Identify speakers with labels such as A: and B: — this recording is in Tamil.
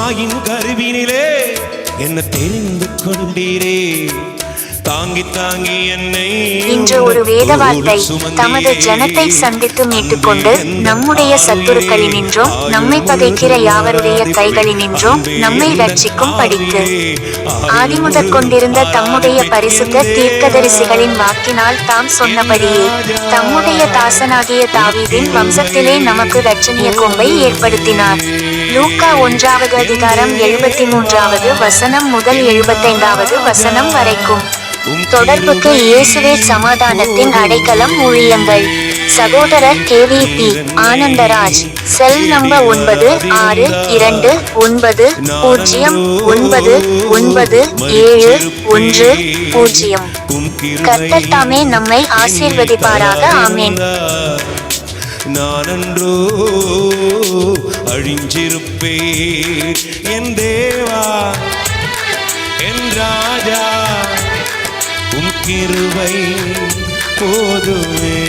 A: தாயின் கருவினிலே என்ன தெரிந்து கொண்டீரே. தாங்கி தாங்கி என்னை
B: இன்று ஒரு வேத வார்த்தை. தமது ஜனத்தை சந்தித்து மீட்டுக்கொண்டு நம்முடைய சத்துருக்களினின்றும் நம்மை பகைக்கிற யாவருடைய கைகளினின்றும் நம்மை ரட்சிக்கும் படிக்கு ஆதிமுதற் கொண்டிருந்த தம்முடைய பரிசுத்த தீர்க்கதரிசிகளின் வாக்கினால் தாம் சொன்னபடியே தம்முடைய தாசனாகிய தாவீதின் வம்சத்திலே நமக்கு இரட்சணிய கொம்பை ஏற்படுத்தினார். லூக்கா 1:73 முதல் 75 வரைக்கும். தொடர்புக்கு இயேசுவே சமாதானத்தின் அடைக்கலம். ஊழியங்கள் சகோதரர் KVP ஆனந்தராஜ். Cell number 9629997110. கர்த்தர் தாமே நம்மை ஆசீர்வதிப்பாராக. ஆமென்.
A: நானன்றோ அழிஞ்சிருப்பேன் என் தேவா என் ராஜா, உம் கிருபை போதுமே.